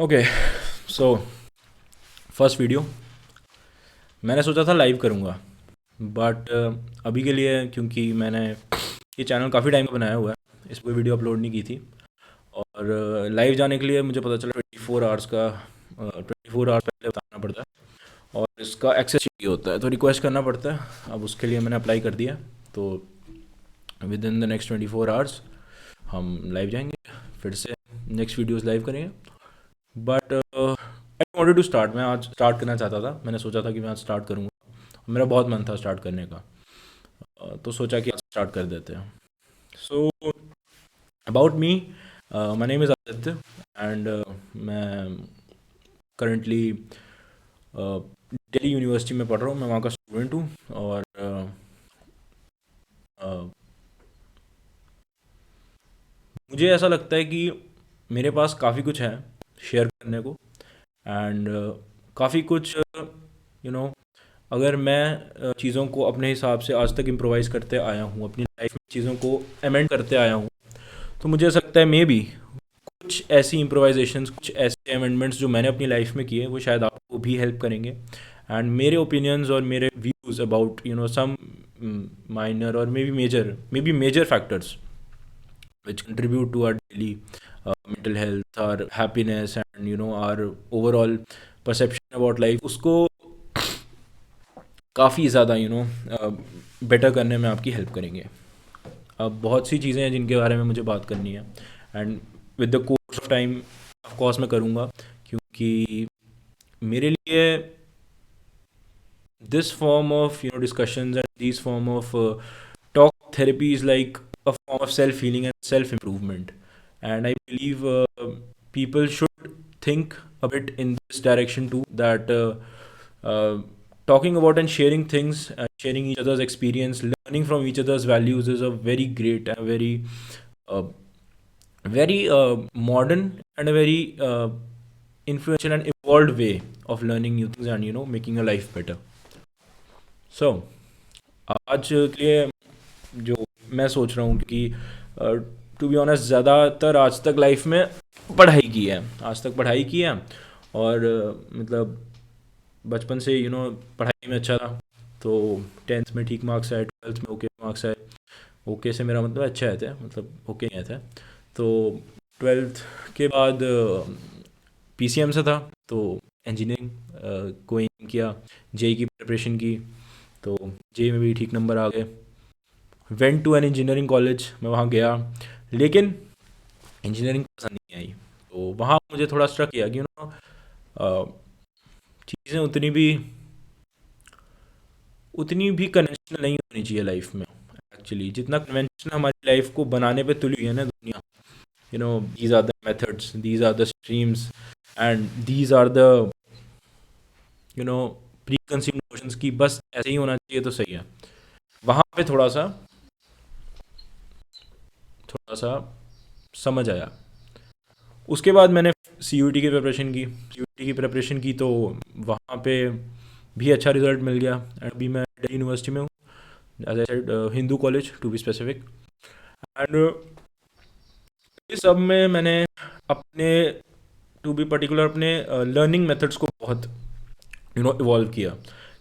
Okay, so first video मैंने सोचा था लाइव करूँगा, बट अभी के लिए क्योंकि मैंने ये चैनल काफ़ी टाइम का बनाया हुआ है, इस पर वीडियो अपलोड नहीं की थी। और लाइव जाने के लिए मुझे पता चला 24 आवर्स का 24 आवर्स पहले बताना पड़ता है और इसका एक्सेस चाहिए होता है, तो रिक्वेस्ट करना पड़ता है। अब उसके लिए मैंने अप्लाई कर दिया, तो within the next 24 hours हम लाइव जाएंगे, फिर से नेक्स्ट वीडियोस लाइव करेंगे। But I wanted to start, मैं आज स्टार्ट करना चाहता था, मैंने सोचा था कि मैं आज स्टार्ट करूँगा, मेरा बहुत मन था स्टार्ट करने का। तो सोचा कि आज स्टार्ट कर देते हैं। So about me, my name is Aditya and मैं करंटली दिल्ली यूनिवर्सिटी में पढ़ रहा हूँ, मैं वहाँ का स्टूडेंट हूँ। और मुझे ऐसा लगता है कि मेरे पास काफ़ी कुछ है शेयर करने को, एंड काफ़ी कुछ अगर मैं चीज़ों को अपने हिसाब से आज तक इम्प्रोवाइज़ करते आया हूँ, अपनी लाइफ में चीज़ों को अमेंड करते आया हूँ, तो मुझे ऐसा लगता है मे बी कुछ ऐसी इम्प्रोवाइजेशंस, कुछ ऐसे अमेंडमेंट्स जो मैंने अपनी लाइफ में किए वो शायद आपको भी हेल्प करेंगे। एंड मेरे ओपिनियंस और मेरे व्यूज़ अबाउट सम माइनर और maybe major factors which contribute to our daily mental health, our happiness, and our overall perception about life, उसको काफ़ी ज़्यादा बेटर करने में आपकी हेल्प करेंगे। अब बहुत सी चीज़ें हैं जिनके बारे में मुझे बात करनी है, and with the course of time of course मैं करूँगा, क्योंकि मेरे लिए this form of discussions and these form of talk therapy is like a form of self healing and self improvement. And I believe people should think a bit in this direction too, that uh, talking about and sharing things, sharing each other's experience, learning from each other's values is a very great and uh, very modern and a very influential and evolved way of learning new things and making your life better. सो आज के लिए जो मैं सोच रहा हूँ, क्योंकि to be honest ज़्यादातर आज तक लाइफ में पढ़ाई की है, आज तक पढ़ाई की है। और मतलब बचपन से पढ़ाई में अच्छा था, तो 10th में ठीक मार्क्स आए, 12th में ओके मार्क्स आए। ओके से मेरा मतलब अच्छा आया था, मतलब ओके नहीं आया था। तो 12th के बाद पीसीएम से था, तो इंजीनियरिंग को एम किया, जेई की प्रिपरेशन की, तो जेई में भी ठीक नंबर आ गए। Went to an engineering college, मैं वहाँ गया, लेकिन इंजीनियरिंग पसंद नहीं आई। तो वहाँ मुझे थोड़ा स्ट्रक किया कि चीज़ें उतनी भी कन्वेंशनल नहीं होनी चाहिए लाइफ में। एक्चुअली जितना कन्वेंशनल हमारी लाइफ को बनाने पे तुली हुई है ना दुनिया, these are the methods, these are the streams, and these are the preconceive notions की बस ऐसे ही होना चाहिए तो सही है। वहाँ पे थोड़ा सा समझ आया। उसके बाद मैंने सीयूईटी की प्रिपरेशन की, तो वहाँ पे भी अच्छा रिजल्ट मिल गया, एंड अभी मैं दिल्ली यूनिवर्सिटी में हूँ, as I said Hindu college to be specific. And इस सब में मैंने अपने टू बी पर्टिकुलर अपने लर्निंग मेथड्स को बहुत इवॉल्व किया,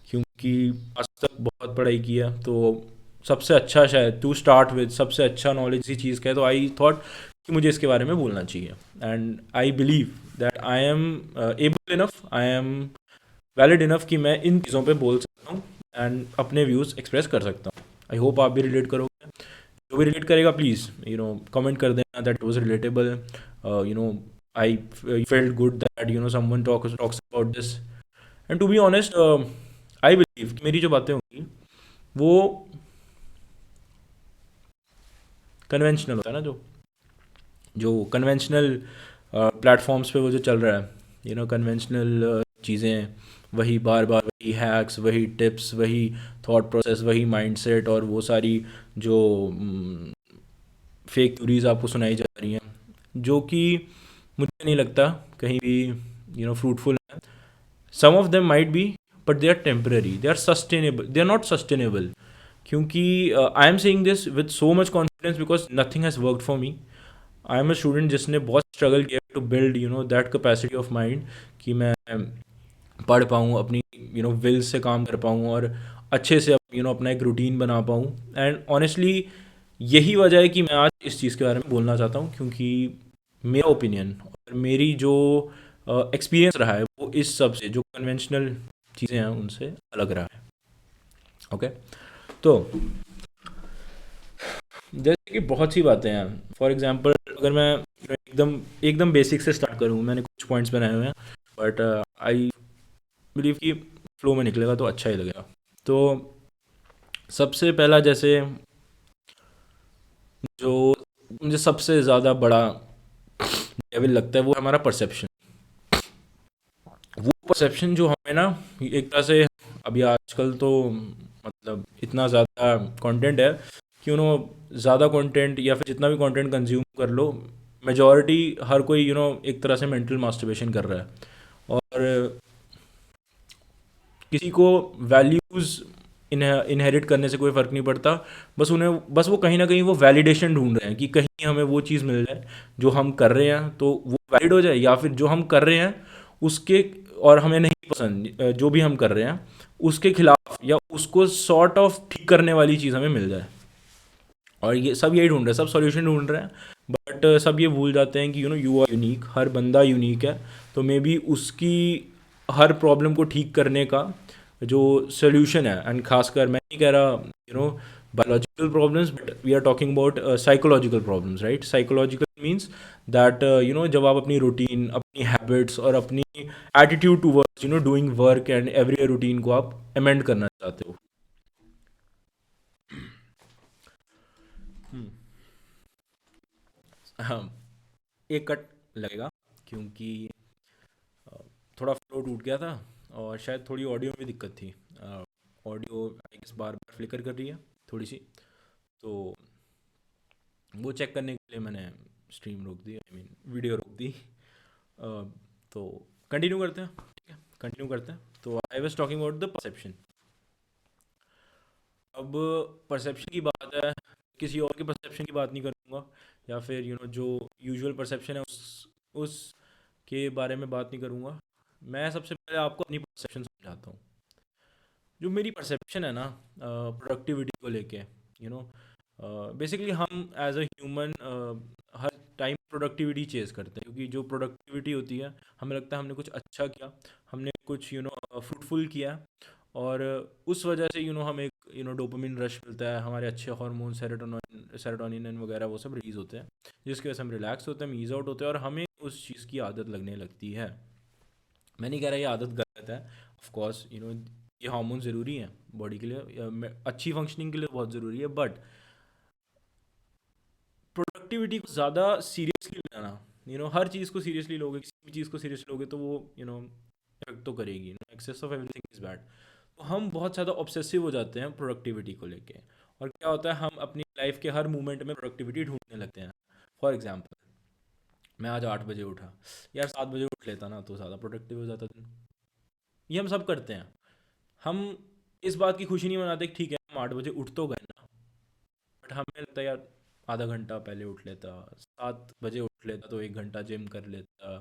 क्योंकि आज तक बहुत पढ़ाई की है, तो सबसे अच्छा शायद टू स्टार्ट विद सबसे अच्छा नॉलेज इसी चीज़ का है, तो आई थॉट कि मुझे इसके बारे में बोलना चाहिए। And I believe that I am able enough, I am valid enough कि मैं इन चीज़ों पे बोल सकता हूँ एंड अपने व्यूज़ एक्सप्रेस कर सकता हूँ। आई होप आप भी रिलेट करोगे, जो भी रिलेट करेगा प्लीज़ कमेंट कर देना that was relatable. You know I felt good that someone talks about this, and to be honest I believe कि मेरी जो बातें होंगी वो कन्वेंशनल होता है ना, जो जो कन्वेंशनल प्लेटफॉर्म्स पे वो जो चल रहा है, कन्वेंशनल चीज़ें, वही बार बार वही हैक्स, वही टिप्स, वही थॉट प्रोसेस, वही माइंडसेट, और वो सारी जो फेक थ्योरीज आपको सुनाई जा रही हैं, जो कि मुझे नहीं लगता कहीं भी फ्रूटफुल है। Some of them might be, but they are temporary, they are not sustainable. क्योंकि I am saying this with so much confidence because nothing has worked for me. I am a student जिसने बहुत struggle किया to build that capacity of mind कि मैं पढ़ पाऊँ, अपनी will say काम कर पाऊँ और अच्छे से अपना एक रूटीन बना पाऊँ। एंड ऑनेस्टली यही वजह है कि मैं आज इस चीज़ के बारे में बोलना चाहता हूँ, क्योंकि मेरा ओपिनियन और मेरी जो एक्सपीरियंस रहा है वो इस सब से, जो कन्वेंशनल चीज़ें हैं उनसे अलग रहा है। ओके। तो जैसे कि बहुत सी बातें हैं, फॉर एग्जांपल अगर मैं एकदम एकदम बेसिक से स्टार्ट करूँ, मैंने कुछ पॉइंट्स बनाए हुए हैं, बट आई बिलीव कि फ्लो में निकलेगा तो अच्छा ही लगेगा। तो सबसे पहला, जैसे जो मुझे सबसे ज़्यादा बड़ा डेविल लगता है वो है हमारा परसेप्शन। वो परसेप्शन जो हमें ना एक तरह से, अभी आजकल तो मतलब इतना ज़्यादा कंटेंट है कि ज़्यादा कंटेंट या फिर जितना भी कंटेंट कंज्यूम कर लो, मेजॉरिटी हर कोई एक तरह से मेंटल मास्टरबेशन कर रहा है। और किसी को वैल्यूज़ इनहेरिट करने से कोई फ़र्क नहीं पड़ता, बस वो कहीं ना कहीं वो वैलिडेशन ढूंढ रहे हैं कि कहीं हमें वो चीज़ मिल जाए जो हम कर रहे हैं तो वो वैलिड हो जाए, या फिर जो हम कर रहे हैं उसके और हमें नहीं पसंद जो भी हम कर रहे हैं उसके खिलाफ या उसको सॉर्ट ऑफ ठीक करने वाली चीज़ हमें मिल जाए। और ये सब यही ढूंढ रहे हैं, सब सॉल्यूशन ढूंढ रहे हैं, बट सब ये भूल जाते हैं कि यू आर यूनिक, हर बंदा यूनिक है। तो मे बी उसकी हर प्रॉब्लम को ठीक करने का जो सोल्यूशन है, एंड खासकर मैं नहीं कह रहा biological problems, but we are talking about psychological problems, right. Psychological means that जब आप अपनी रूटीन, अपनी हैबिट्स और अपनी attitude towards doing work and every routine को आप अमेंड करना चाहते हो। हाँ, एक कट लगेगा क्योंकि अ, थोड़ा फ्लो टूट गया था और शायद थोड़ी ऑडियो में दिक्कत थी। ऑडियो आई गेस बार बार फ्लिकर कर रही है थोड़ी सी, तो वो चेक करने के लिए मैंने स्ट्रीम रोक दी, आई मीन वीडियो रोक दी। तो कंटिन्यू करते हैं, ठीक है, कंटिन्यू करते हैं। तो I was talking about the perception. अब परसेप्शन की बात है, किसी और के परसेप्शन की बात नहीं करूँगा, या फिर जो यूजुअल परसेप्शन है उस के बारे में बात नहीं करूँगा। मैं सबसे पहले आपको अपनी परसेप्शन समझाता हूँ। जो मेरी परसेप्शन है ना प्रोडक्टिविटी को लेके, यू नो बेसिकली हम एज अ ह्यूमन हर टाइम प्रोडक्टिविटी चेज़ करते हैं, क्योंकि जो प्रोडक्टिविटी होती है हमें लगता है हमने कुछ अच्छा किया, हमने कुछ फ्रूटफुल किया, और उस वजह से हमें एक डोपामिन रश मिलता है, हमारे अच्छे हार्मोन सेरोटोनिन वगैरह वो सब रिलीज होते हैं, जिसकी वजह से हम रिलैक्स होते हैं, ईज आउट होते हैं, और हमें उस चीज़ की आदत लगने लगती है। मैं नहीं कह रहा ये आदत गलत है, ऑफ कोर्स ये हार्मोन ज़रूरी हैं बॉडी के लिए, अच्छी फंक्शनिंग के लिए बहुत ज़रूरी है, बट प्रोडक्टिविटी को ज़्यादा सीरियसली लेना, हर चीज़ को सीरियसली लोगे, किसी भी चीज़ को सीरियसली लोगे तो वो इफेक्ट तो करेगी। Excess of everything is bad. तो हम बहुत ज़्यादा ऑब्सेसिव हो जाते हैं प्रोडक्टिविटी को लेके, और क्या होता है, हम अपनी लाइफ के हर मोमेंट में प्रोडक्टिविटी ढूंढने लगते हैं। फॉर एग्जाम्पल, मैं आज 8 बजे उठा, यार 7 बजे उठ लेता ना तो ज़्यादा प्रोडक्टिव हो जाता दिन। ये हम सब करते हैं। हम इस बात की खुशी नहीं मनाते कि ठीक है हम 8 बजे उठ तो गए ना, बट हमें लगता है यार आधा घंटा पहले उठ लेता, 7 बजे उठ लेता तो 1 घंटा जिम कर लेता,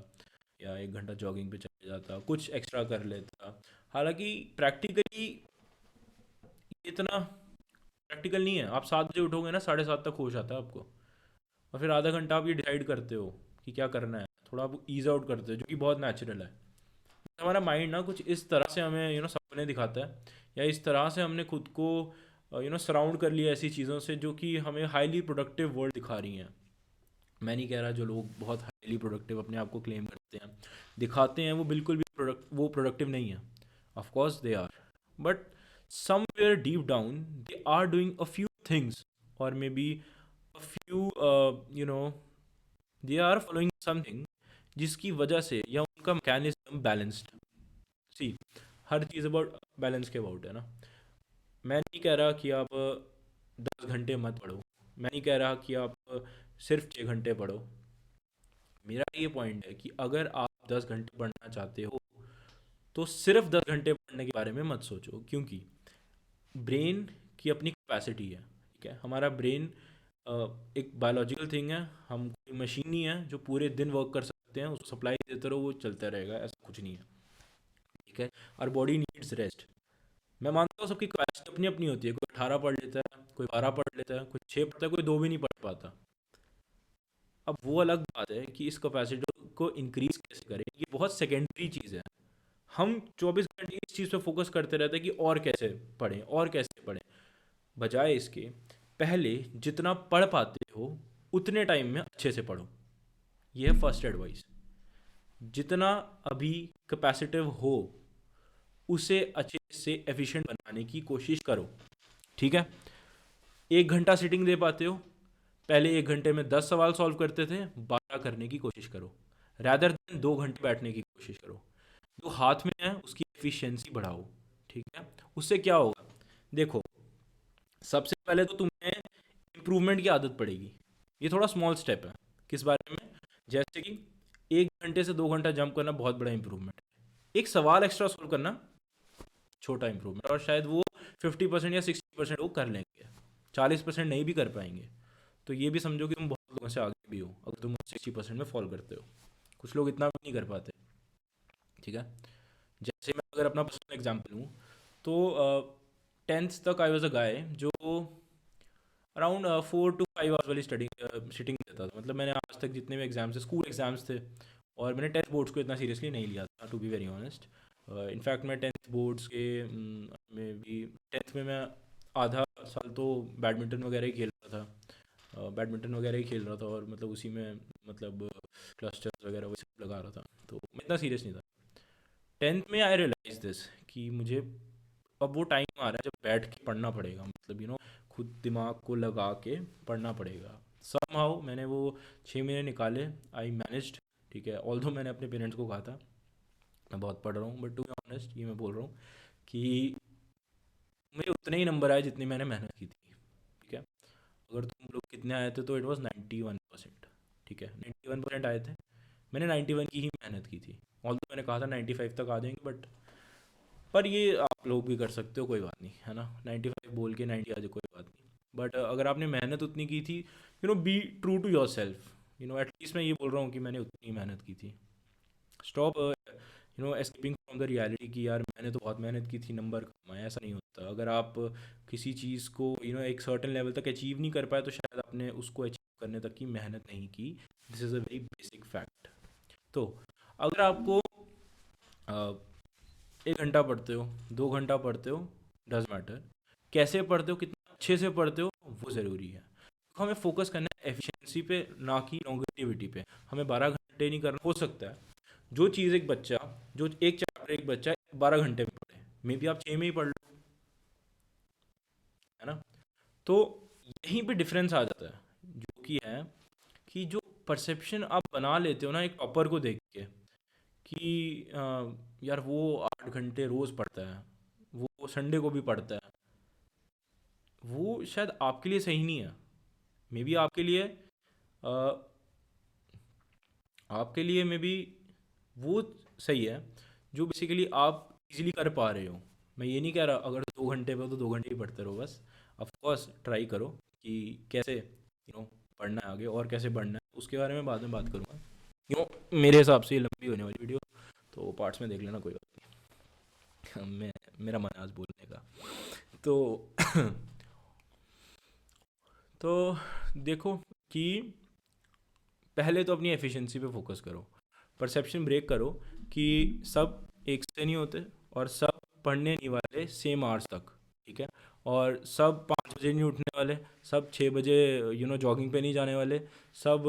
या 1 घंटा जॉगिंग पे चले जाता, कुछ एक्स्ट्रा कर लेता। हालांकि प्रैक्टिकली इतना प्रैक्टिकल नहीं है। आप 7 बजे उठोगे ना, 7:30 तक होश आता है आपको, और फिर आधा घंटा आप ये डिसाइड करते हो कि क्या करना है, थोड़ा आप ईज आउट करते हो, जो कि बहुत नेचुरल है। हमारा माइंड ना कुछ इस तरह से हमें सपने दिखाता है, या इस तरह से हमने खुद को सराउंड कर लिया ऐसी चीज़ों से जो कि हमें हाईली प्रोडक्टिव वर्ल्ड दिखा रही हैं। मैं नहीं कह रहा जो लोग बहुत हाईली प्रोडक्टिव अपने आप को क्लेम करते हैं, दिखाते हैं, वो बिल्कुल भी प्रोडक्टिव नहीं है। Of course they are, but somewhere deep down they are doing a few things, और maybe a few you know they are following something, जिसकी वजह से या उनका मैकेनिज्म बैलेंस्ड। सी, हर चीज़ अबाउट बैलेंस के अबाउट है ना। मैं नहीं कह रहा कि आप 10 घंटे मत पढ़ो, मैं नहीं कह रहा कि आप सिर्फ 6 घंटे पढ़ो। मेरा ये पॉइंट है कि अगर आप 10 घंटे पढ़ना चाहते हो तो सिर्फ 10 घंटे पढ़ने के बारे में मत सोचो, क्योंकि ब्रेन की अपनी कैपेसिटी है, ठीक है। हमारा ब्रेन एक बायोलॉजिकल थिंग है, हम कोई मशीन नहीं है जो पूरे दिन वर्क कर सकते हैं, उसको सप्लाई देते रहो वो चलता रहेगा, ऐसा कुछ नहीं है। ठीक है। और बॉडी नीड्स रेस्ट। मैं मानता हूँ सबकी कैपेसिटी अपनी अपनी होती है, कोई 18 पढ़ लेता है, कोई 12 पढ़ लेता है, कोई 6 पढ़ता है, कोई 2 भी नहीं पढ़ पाता। अब वो अलग बात है कि इस कैपेसिटी को इंक्रीज कैसे करें, ये बहुत सेकेंडरी चीज़ है। हम 24 घंटे इस चीज़ पे फोकस करते रहते हैं कि और कैसे पढ़ें और कैसे पढ़ें, बजाय इसके पहले जितना पढ़ पाते हो उतने टाइम में अच्छे से पढ़ो। ये है फर्स्ट एडवाइस। जितना अभी कैपेसिटिव हो उसे अच्छे से एफिशिएंट बनाने की कोशिश करो। ठीक है। 1 घंटा सिटिंग दे पाते हो, पहले 1 घंटे में 10 सवाल सॉल्व करते थे, 12 करने की कोशिश करो। रैदर देन 2 घंटे बैठने की कोशिश करो। जो हाथ में है उसकी एफिशिएंसी बढ़ाओ। ठीक है। उससे क्या होगा, देखो, सबसे पहले तो तुम्हें इम्प्रूवमेंट की आदत पड़ेगी। ये थोड़ा स्मॉल स्टेप है। किस बारे में? जैसे कि 1 घंटे से 2 घंटा जंप करना बहुत बड़ा इंप्रूवमेंट है, एक सवाल एक्स्ट्रा सोल्व करना छोटा इंप्रूवमेंट, और शायद वो 50% या 60% वो कर लेंगे, 40% नहीं भी कर पाएंगे। तो ये भी समझो कि तुम बहुत लोगों से आगे भी हो अगर तुम 60% में फॉल करते हो। कुछ लोग इतना भी नहीं कर पाते। ठीक है। जैसे मैं अगर अपना पर्सनल एग्जांपल लूँ तो 10th तक आई वॉज अ गाय जो अराउंड 4 to 5 आवर्स वाली स्टडी सिटिंग देता था। मतलब मैंने आज तक जितने भी एग्जाम्स थे, स्कूल एग्जाम्स थे, और मैंने 10th बोर्ड्स को इतना सीरियसली नहीं लिया था, to be very honest. In fact मैं 10th बोर्ड्स के में भी 10th में मैं आधा साल तो बैडमिंटन वगैरह ही खेल रहा था, बैडमिंटन वगैरह ही खेल रहा था, और मतलब उसी में मतलब क्लस्टर्स वगैरह वो सब लगा रहा था, तो मैं इतना सीरियस नहीं था। 10th में आई रियलाइज दिस कि मुझे अब वो टाइम आ रहा है जब बैठ के पढ़ना पड़ेगा, मतलब खुद दिमाग को लगा के पढ़ना पड़ेगा। समहाउ मैंने वो 6 महीने निकाले, आई मैनेज्ड। ठीक है। ऑल्दो मैंने अपने पेरेंट्स को कहा था मैं बहुत पढ़ रहा हूँ, बट टू बी ऑनेस्ट ये मैं बोल रहा हूँ कि मेरे उतने ही नंबर आए जितनी मैंने मेहनत की थी। ठीक है। अगर तुम लोग कितने आए थे तो इट वॉज 91%। ठीक है, 91% आए थे। मैंने 91 की ही मेहनत की थी। ऑल्दो मैंने कहा था 95 तक आ जाएंगे, बट पर ये आप लोग भी कर सकते हो, कोई बात नहीं है ना, 95 बोल के 90 आ जाए कोई बात नहीं। बट अगर आपने मेहनत उतनी की थी, be true to yourself. At least मैं ये बोल रहा हूँ कि मैंने उतनी मेहनत की थी। Stop escaping from the reality कि यार मैंने तो बहुत मेहनत की थी, नंबर कम आए। ऐसा नहीं होता। अगर आप किसी चीज़ को एक सर्टेन लेवल तक अचीव नहीं कर पाए तो शायद आपने उसको अचीव करने तक की मेहनत नहीं की। This is a very basic fact. तो अगर आपको 1 घंटा पढ़ते हो, 2 घंटा पढ़ते हो, डज मैटर। कैसे पढ़ते हो, कितना अच्छे से पढ़ते हो, वो ज़रूरी है। तो हमें फोकस करना है एफिशिएंसी पे, ना कि लॉन्गेटिविटी पे। हमें 12 घंटे नहीं करना। हो सकता है जो चीज़ एक बच्चा, जो एक चैप्टर एक बच्चा 12 घंटे में पढ़े, मे बी आप 6 में ही पढ़ लो, है ना। तो यहीं पे डिफरेंस आ जाता है, जो कि है कि जो परसेप्शन आप बना लेते हो ना एक टॉपर को देख के कि यार वो 8 घंटे रोज़ पढ़ता है, वो संडे को भी पढ़ता है, वो शायद आपके लिए सही नहीं है। मे बी आपके लिए मे बी वो सही है जो बेसिकली आप इजीली कर पा रहे हो। मैं ये नहीं कह रहा अगर 2 घंटे पे हो तो 2 घंटे ही पढ़ते रहो बस। ऑफ कोर्स ट्राई करो कि कैसे पढ़ना है आगे और कैसे बढ़ना है, उसके बारे में बाद में बात करूँगा। मेरे हिसाब से ये लंबी होने वाली वीडियो, तो पार्ट्स में देख लेना, कोई बात नहीं। मेरा मन है आज बोलने का। तो तो देखो कि पहले तो अपनी एफिशिएंसी पे फोकस करो, परसेप्शन ब्रेक करो कि सब एक से नहीं होते, और सब पढ़ने नहीं वाले सेम आवर्स तक। ठीक है। और सब 5 बजे नहीं उठने वाले, सब 6 बजे जॉगिंग पे नहीं जाने वाले, सब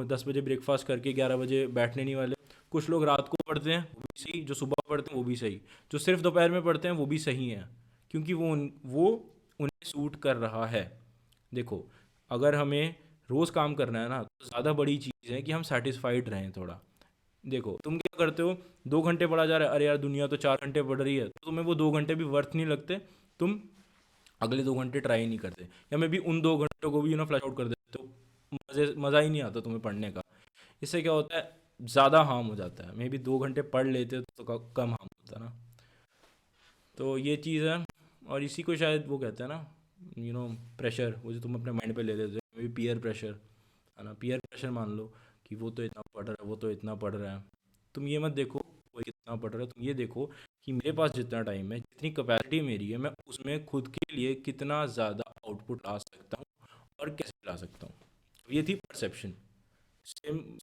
10 बजे ब्रेकफास्ट करके 11 बजे बैठने नहीं वाले। कुछ लोग रात को पढ़ते हैं वो भी सही, जो सुबह पढ़ते हैं वो भी सही, जो सिर्फ दोपहर में पढ़ते हैं वो भी सही है, क्योंकि वो उन्हें सूट कर रहा है। देखो, अगर हमें रोज़ काम करना है ना तो ज़्यादा बड़ी चीज़ है कि हम सेटिस्फाइड रहें थोड़ा। देखो तुम क्या करते हो, 2 घंटे पढ़ा जा रहा है, अरे यार दुनिया तो 4 घंटे पढ़ रही है, तो तुम्हें वो 2 घंटे भी वर्थ नहीं लगते, तुम अगले 2 घंटे ट्राई नहीं करते, या मैं भी उन 2 घंटों को भी फ्लैश आउट कर देते हो। मज़ा ही नहीं आता तुम्हें पढ़ने का। इससे क्या होता है, ज़्यादा हार्म हो जाता है। मे बी 2 घंटे पढ़ लेते तो कम हार्म होता ना। तो ये चीज़ है, और इसी को शायद वो कहते हैं ना, प्रेशर वो जो तुम अपने माइंड पे ले लेते हो, मे बी पीयर प्रेशर है ना, पीयर प्रेशर मान लो कि वो तो इतना पढ़ रहा है, वो तो इतना पढ़ रहा है। तुम ये मत देखो वो कितना पढ़ रहा है, तुम ये देखो कि मेरे पास जितना टाइम है, जितनी कैपेसिटी मेरी है, मैं उसमें खुद के लिए कितना ज़्यादा आउटपुट ला सकता हूँ और कैसे ला सकता हूँ। ये थी परसेप्शन।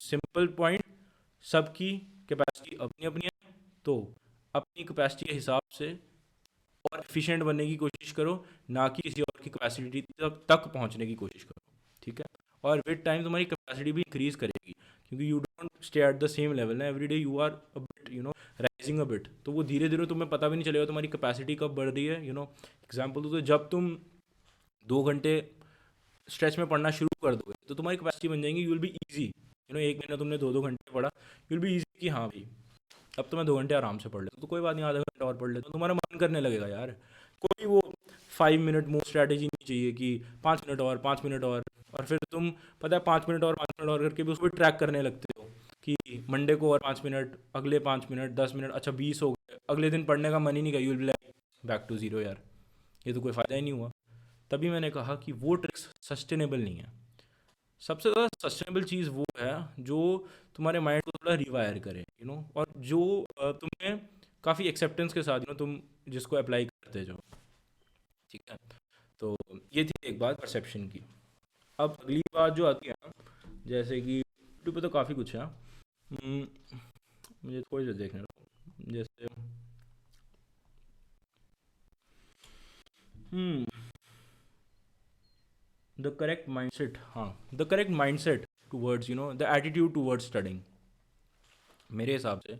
सिंपल पॉइंट, सबकी कैपेसिटी अपनी अपनी है, तो अपनी कैपेसिटी के हिसाब से और एफिशिएंट बनने की कोशिश करो, ना कि किसी और की कैपेसिटी तक पहुंचने की कोशिश करो। ठीक है, और विद टाइम तुम्हारी कैपेसिटी भी इंक्रीज करेगी, क्योंकि you don't stay at the same level ना, every day you are a bit rising a bit, तो वो धीरे धीरे तुम्हें पता भी नहीं चलेगा तुम्हारी कैपेसिटी कब बढ़ रही है। एग्जाम्पल तो जब तुम 2 घंटे स्ट्रेच में पढ़ना शुरू कर दोगे तो तुम्हारी कैपेसिटी बन जाएंगी, यू विल बी ईजी। 1 महीना तुमने 2-2 घंटे पढ़ा, यू विल बी ईजी कि हाँ भाई अब तो मैं 2 घंटे आराम से पढ़ लेता हूँ, तो कोई बात नहीं, आधा घंटा और पढ़ लेता हूँ, तुम्हारा मन करने लगेगा यार। कोई वो 5 मिनट मूव स्ट्रैटेजी नहीं चाहिए कि 5 मिनट और 5 मिनट और फिर तुम पता है 5 मिनट और 5 मिनट और करके भी उसको ट्रैक करने लगते हो कि मंडे को और 5 मिनट, अगले 5 मिनट, 10 मिनट, अच्छा 20 हो गए, अगले दिन पढ़ने का मन ही नहीं किया, you will be like back to zero यार, ये तो कोई फ़ायदा ही नहीं हुआ। तभी मैंने कहा कि वो ट्रिक्स सस्टेनेबल नहीं है। सबसे ज़्यादा सस्टेनेबल चीज़ वो है जो तुम्हारे माइंड को थोड़ा रिवायर करे, और जो तुम्हें काफ़ी एक्सेप्टेंस के साथ तुम जिसको अप्लाई करते जाओ। ठीक है, तो ये थी एक बात परसेप्शन की। अब अगली बात जो आती है ना, जैसे कि यूट्यूब पे तो काफ़ी कुछ है। मुझे थोड़ी देर देखने दो। जैसे हम्म द करेक्ट माइंडसेट, हाँ, the correct mindset towards the attitude towards studying, मेरे हिसाब से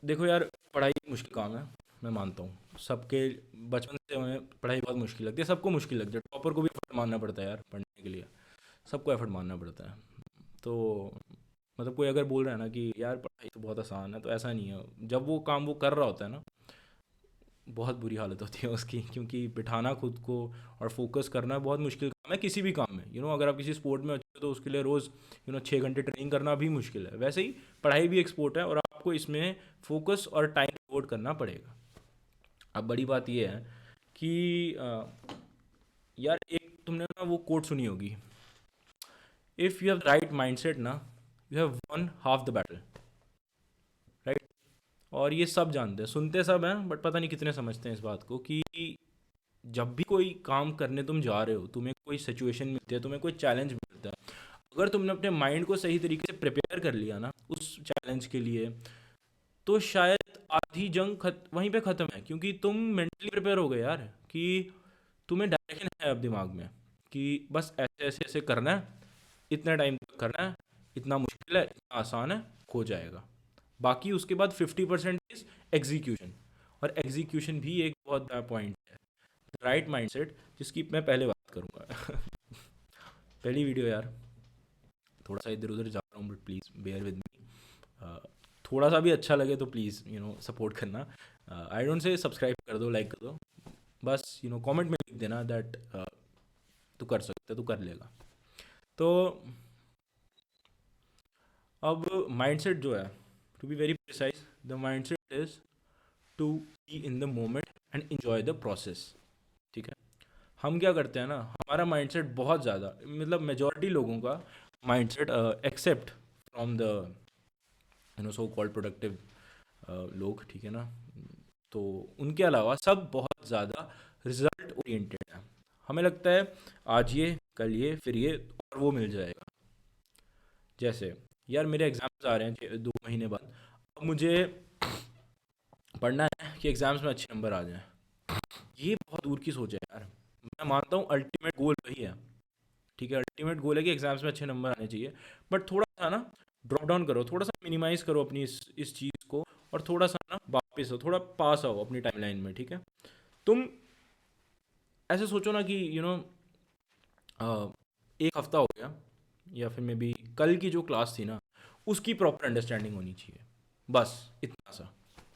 देखो यार, पढ़ाई एक मुश्किल काम है, मैं मानता हूँ। सबके बचपन से हमें पढ़ाई बहुत मुश्किल लगती है, सबको मुश्किल लगती है, टॉपर को भी एफर्ट मानना पड़ता है यार पढ़ने के लिए, सबको एफर्ट मानना पड़ता है। तो मतलब कोई अगर बोल रहा है ना कि यार पढ़ाई तो बहुत आसान है, तो ऐसा नहीं है। जब वो काम वो कर रहा होता है ना, बहुत बुरी हालत होती है उसकी, क्योंकि बिठाना खुद को और फोकस करना बहुत मुश्किल काम है किसी भी काम में। अगर आप किसी स्पोर्ट में अच्छे हो तो उसके लिए रोज़ 6 घंटे ट्रेनिंग करना भी मुश्किल है, वैसे ही पढ़ाई भी एक स्पोर्ट है और आपको इसमें फोकस और टाइम डिवोट करना पड़ेगा। अब बड़ी बात यह है कि यार एक तुमने ना वो कोट सुनी होगी, if you have right mindset ना, you have one half the battle, right. और ये सब जानते हैं, सुनते सब हैं, बट पता नहीं कितने समझते हैं इस बात को कि जब भी कोई काम करने तुम जा रहे हो, तुम्हें कोई सिचुएशन मिलती है, तुम्हें कोई चैलेंज मिलता है, अगर तुमने अपने माइंड को सही तरीके से प्रिपेयर कर लिया ना उस चैलेंज के लिए, तो शायद आधी जंग वहीं पे ख़त्म है, क्योंकि तुम मेंटली प्रिपेयर हो गए यार, कि तुम्हें डायरेक्शन है अब दिमाग में कि बस ऐसे ऐसे ऐसे करना है, इतना टाइम तक करना है, इतना मुश्किल है, इतना आसान है, हो जाएगा। बाकी उसके बाद 50% इज एग्जीक्यूशन, और एग्जीक्यूशन भी एक बहुत बड़ा पॉइंट है। राइट माइंडसेट, जिसकी मैं पहले बात करूँगा पहली वीडियो यार, थोड़ा सा इधर उधर जा रहा हूँ, but please bear with me. थोड़ा सा भी अच्छा लगे तो प्लीज़ सपोर्ट करना। आई डोंट से सब्सक्राइब कर दो, लाइक कर दो, बस कमेंट में लिख देना दैट तू कर सकता है, तू कर लेगा। तो अब माइंडसेट जो है, to be very precise, the mindset is to be in the moment and enjoy the process. ठीक है, हम क्या करते हैं ना, हमारा माइंडसेट बहुत ज़्यादा, मतलब मेजॉरिटी लोगों का mindset except from the so called productive लोग, ठीक है ना, तो उनके अलावा सब बहुत ज़्यादा रिजल्ट ओरिएंटेड है। हमें लगता है आज ये, कल ये, फिर ये, और वो मिल जाएगा। जैसे यार मेरे एग्ज़ाम्स आ रहे हैं 2 महीने बाद, अब मुझे पढ़ना है कि एग्ज़ाम्स में अच्छे नंबर आ जाएं। ये बहुत दूर की सोच है यार, मैं मानता हूँ अल्टीमेट गोल वही है। ठीक है, अल्टीमेट गोल है कि एग्ज़ाम्स में अच्छे नंबर आने चाहिए, बट थोड़ा सा ना ड्रॉप डाउन करो, थोड़ा सा मिनिमाइज़ करो अपनी इस चीज़ को, और थोड़ा सा ना वापस हो, थोड़ा पास आओ अपनी टाइमलाइन में। ठीक है, तुम ऐसे सोचो ना कि एक हफ्ता हो गया, या फिर मे बी कल की जो क्लास थी ना, उसकी प्रॉपर अंडरस्टैंडिंग होनी चाहिए, बस इतना सा।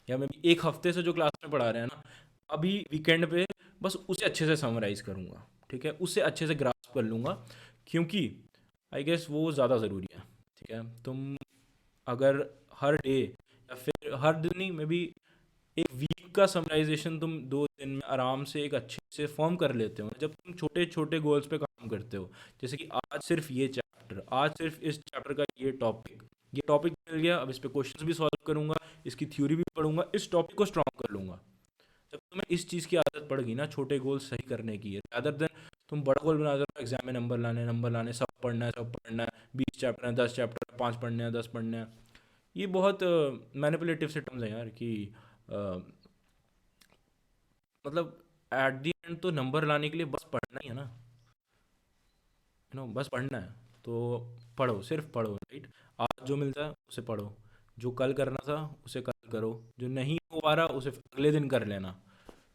या मे बी एक हफ्ते से जो क्लास में पढ़ा रहे हैं ना, अभी वीकेंड पे बस उसे अच्छे से समराइज़ करूँगा। ठीक है, उससे अच्छे से ग्रास्प कर लूँगा, क्योंकि आई गेस वो ज़्यादा ज़रूरी है। ठीक है, तुम अगर हर डे या फिर हर दिन नहीं, मे बी एक वीक का समराइजेशन तुम 2 दिन में आराम से एक अच्छे से फॉर्म कर लेते हो जब तुम छोटे छोटे गोल्स पे काम करते हो। जैसे कि आज सिर्फ ये चैप्टर, आज सिर्फ इस चैप्टर का ये टॉपिक मिल गया, अब इस पे क्वेश्चंस भी सॉल्व करूंगा, इसकी थ्योरी भी पढ़ूंगा, इस टॉपिक को स्ट्रॉन्ग कर लूंगा। जब तुम्हें इस चीज़ की आदत पड़ गई ना छोटे गोल सही करने की है, अदर देन तुम बड़ा गोल बना दो एग्जाम में नंबर लाने, सब पढ़ना है, 20 चैप्टर हैं, 10 चैप्टर, 5 पढ़ने हैं, 10 पढ़ने हैं। ये बहुत मैनिपुलेटिव से टर्म्स हैं यार कि अ, मतलब एट द एंड तो नंबर लाने के लिए बस पढ़ना ही है ना, बस पढ़ना है। तो पढ़ो, सिर्फ पढ़ो, राइट। आज जो मिलता है उसे पढ़ो, जो कल करना था उसे कल करो, जो नहीं हो पा रहा उसे फिर अगले दिन कर लेना।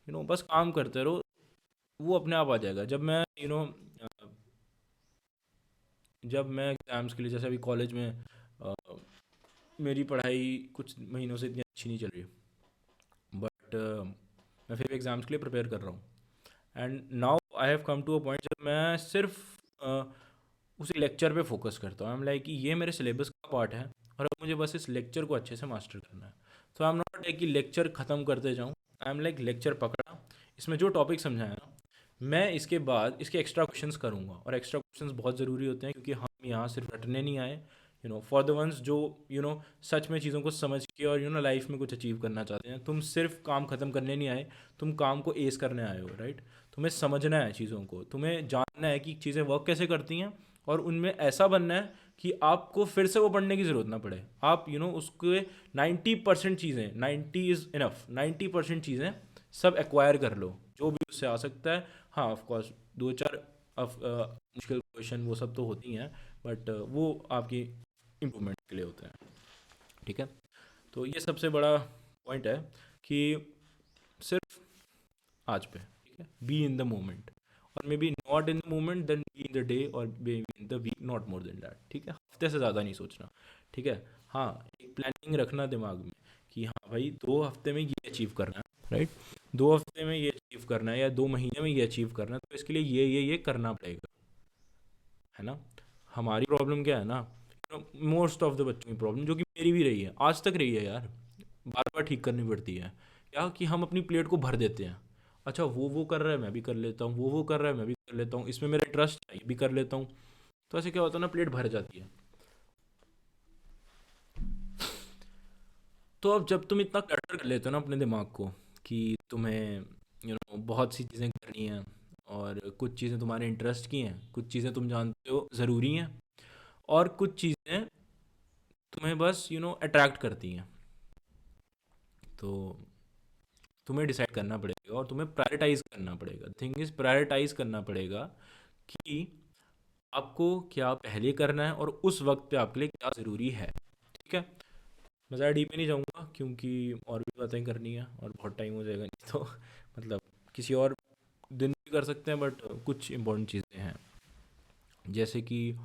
बस काम करते रहो, वो अपने आप आ जाएगा। जब मैं एग्ज़ाम्स के लिए, जैसे अभी कॉलेज में मेरी पढ़ाई कुछ महीनों से इतनी अच्छी नहीं चल रही, बट मैं फिर भी एग्ज़ाम्स के लिए प्रिपेयर कर रहा हूँ। And now I have come to a point जब मैं सिर्फ उसी लेक्चर पे फोकस करता हूँ। आई एम लाइक कि ये मेरे सिलेबस का पार्ट है और अब मुझे बस इस लेक्चर को अच्छे से मास्टर करना है। तो आई एम नॉट लाइक कि लेक्चर ख़त्म करते जाऊँ, आई एम लाइक लेक्चर पकड़ा, इसमें जो टॉपिक समझाया ना, मैं इसके बाद इसके एक्स्ट्रा क्वेश्चंस करूँगा। और एक्स्ट्रा क्वेश्चंस बहुत ज़रूरी होते हैं क्योंकि हम यहाँ सिर्फ रटने नहीं आए, फॉर द वंस जो सच में चीज़ों को समझ के और लाइफ में कुछ अचीव करना चाहते हैं। तुम सिर्फ काम ख़त्म करने नहीं आए, तुम काम को एस करने आए हो, राइट। तुम्हें समझना है चीज़ों को, तुम्हें जानना है कि चीज़ें वर्क कैसे करती हैं, और उनमें ऐसा बनना है कि आपको फिर से वो पढ़ने की ज़रूरत ना पड़े। आप उसके 90% चीज़ें, 90 इज़ इनफ, 90% चीज़ें सब एक्वायर कर लो जो भी उससे आ सकता है। हाँ, ऑफ कोर्स 2-4 मुश्किल क्वेश्चन वो सब तो होती हैं, बट वो आपकी इम्प्रूवमेंट के लिए होते हैं, ठीक है। तो ये सबसे बड़ा पॉइंट है कि सिर्फ आज पे, ठीक है, बी इन द मोमेंट, और maybe not in the moment, then be in the day और be in the week, not more than that, ठीक है। हफ्ते से ज़्यादा नहीं सोचना, ठीक है। हाँ, एक प्लानिंग रखना दिमाग में कि हाँ भाई 2 हफ्ते में ये अचीव करना है, राइट। 2 हफ्ते में ये अचीव करना है या 2 महीने में ये अचीव करना है, तो इसके लिए ये करना पड़ेगा, है ना। हमारी प्रॉब्लम क्या है ना, मोस्ट ऑफ द बच्चों की प्रॉब्लम, जो कि मेरी भी रही है, आज तक रही है यार, बार बार ठीक करनी पड़ती है, क्या कि हम अपनी प्लेट को भर देते हैं। अच्छा, वो कर रहा है मैं भी कर लेता हूँ, वो कर रहा है मैं भी कर लेता हूँ, इसमें मेरा इंटरेस्ट है ये भी कर लेता हूँ। तो ऐसे क्या होता है ना, प्लेट भर जाती है। तो अब जब तुम इतना क्लटर कर लेते हो ना अपने दिमाग को कि तुम्हें बहुत सी चीज़ें करनी हैं, और कुछ चीज़ें तुम्हारे इंटरेस्ट की हैं, कुछ चीज़ें तुम जानते हो ज़रूरी हैं, और कुछ चीज़ें तुम्हें बस अट्रैक्ट करती हैं, तो तुम्हें डिसाइड करना पड़ेगा और तुम्हें प्रायोरिटाइज करना पड़ेगा। थिंग इज, प्रायोरिटाइज करना पड़ेगा कि आपको क्या पहले करना है और उस वक्त पे आपके लिए क्या ज़रूरी है, ठीक है। मैं ज़्यादा डीप में नहीं जाऊँगा क्योंकि और भी बातें करनी है और बहुत टाइम हो जाएगा, नहीं तो मतलब किसी और दिन भी कर सकते हैं, बट कुछ इंपॉर्टेंट चीज़ें हैं, जैसे कि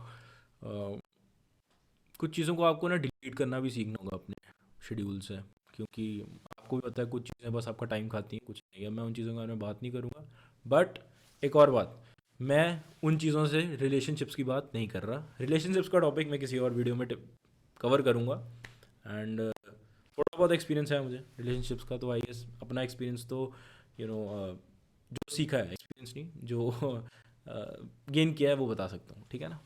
कुछ चीज़ों को आपको ना डिलीट करना भी सीखना होगा अपने शेड्यूल से, क्योंकि आपको भी पता है कुछ चीज़ें बस आपका टाइम खाती हैं, कुछ नहीं है। मैं उन चीज़ों के बारे में बात नहीं करूँगा, बट एक और बात, मैं उन चीज़ों से रिलेशनशिप्स की बात नहीं कर रहा। रिलेशनशिप्स का टॉपिक मैं किसी और वीडियो में कवर करूँगा। एंड थोड़ा बहुत एक्सपीरियंस है मुझे रिलेशनशिप्स का, तो आई गेस अपना एक्सपीरियंस तो जो सीखा है, एक्सपीरियंस नहीं, जो गेन किया है वो बता सकता हूँ, ठीक है ना।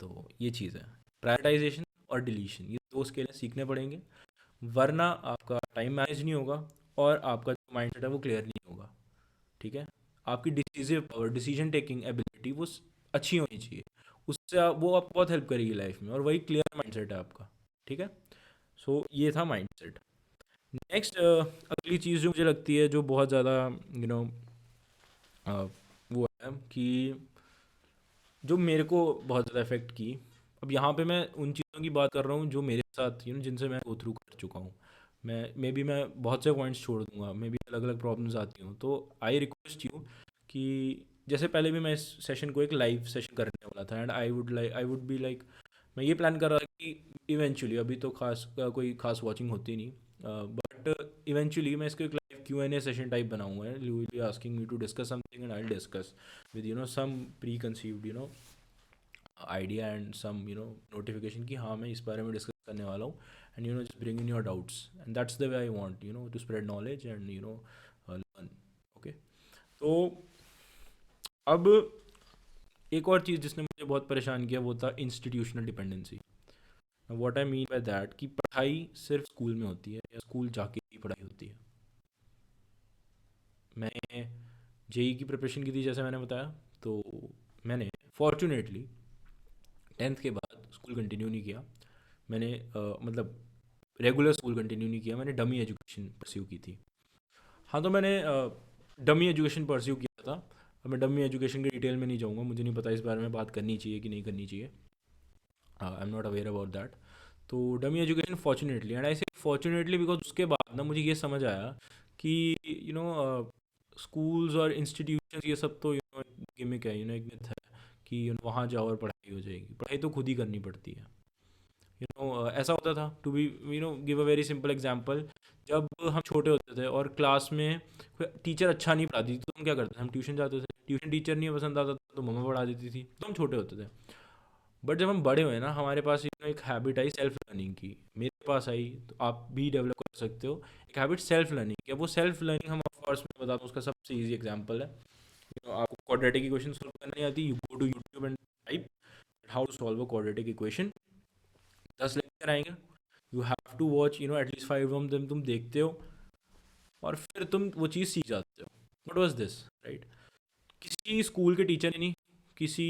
तो ये चीज़ है, प्रायोरिटाइजेशन और डिलीशन, ये 2 स्किल सीखने पड़ेंगे, वरना आपका टाइम मैनेज नहीं होगा और आपका जो माइंडसेट है वो क्लियर नहीं होगा, ठीक है। आपकी decisive power, decision taking ability वो अच्छी होनी चाहिए, उससे वो आपको बहुत हेल्प करेगी लाइफ में, और वही क्लियर माइंडसेट है आपका, ठीक है। सो ये था माइंडसेट। नेक्स्ट अगली चीज़ जो मुझे लगती है जो बहुत ज़्यादा यू नो वो है कि जो मेरे को बहुत ज़्यादा इफेक्ट की, अब यहाँ पे मैं उन चीज़ों की बात कर रहा हूँ जो मेरे साथ जिनसे मैं गो थ्रू कर चुका हूँ। मैं बहुत से पॉइंट्स छोड़ दूंगा, मे भी अलग अलग प्रॉब्लम्स आती हूँ, तो आई रिक्वेस्ट यू कि जैसे पहले भी मैं इस सेशन को एक लाइव सेशन करने वाला था, and I would be like, मैं ये प्लान कर रहा था कि इवेंचुअली, अभी तो कोई खास वॉचिंग होती नहीं, बट इवेंचुअली मैं इसको एक लाइव Q&A सेशन टाइप बनाऊंगा। You will be asking me to discuss something and I will discuss with some preconceived idea and some notification कि हाँ मैं इस बारे में डिस्कस करने वाला हूँ, and just bring in your doubts, and that's the way I want to spread knowledge and learn. Okay. तो अब एक और चीज़ जिसने मुझे बहुत परेशान किया वो था institutional dependency. What I mean by that कि पढ़ाई सिर्फ स्कूल में होती है या स्कूल जाके ही पढ़ाई होती है. मैंने जेई की प्रिपरेशन की थी जैसे मैंने बताया, तो मैंने फॉर्चुनेटली 10th के बाद स्कूल कंटिन्यू नहीं किया. मैंने मतलब रेगुलर स्कूल कंटिन्यू नहीं किया, मैंने डमी एजुकेशन परस्यू की थी. हाँ, तो मैंने डमी एजुकेशन परस्यू किया था. अब मैं डमी एजुकेशन के डिटेल में नहीं जाऊँगा, मुझे नहीं पता इस बारे में बात करनी चाहिए कि नहीं करनी चाहिए. I am not aware about that. तो dummy education fortunately, and I say fortunately because उसके बाद ना मुझे ये समझ आया कि स्कूल्स और इंस्टीट्यूशन ये सब तो गिमिक है, एक मिथ है कि वहाँ जाओ और पढ़ाई हो जाएगी. पढ़ाई तो खुद ही करनी पड़ती है. ऐसा होता था. To be give a very simple example, जब हम छोटे होते थे और क्लास में कोई टीचर अच्छा नहीं पढ़ाती थी तो हम क्या करते थे, हम ट्यूशन जाते थे. ट्यूशन टीचर नहीं पसंद आता था तो मम्मा पढ़ा देती थी, तो हम छोटे होते थे. बट जब हम बड़े हुए ना, हमारे पास एक हैबिट आई सेल्फ लर्निंग की. मेरे पास आई, तो आप भी डेवलप कर सकते हो एक हैबिट सेल्फ लर्निंग की. अब वो सेल्फ लर्निंग हम ऑफ कोर्स में बताता हूँ, उसका सबसे ईजी एग्जांपल है, आपको क्वाड्रेटिक इक्वेशन सॉल्व करनी नहीं आती, you go to YouTube and type how to solve a quadratic equation. 10 lecture आएंगे, you have to watch at least 5 of them. तुम देखते हो और फिर तुम वो चीज़ सीख जाते हो. What was this, right? किसी स्कूल के टीचर ने नहीं, किसी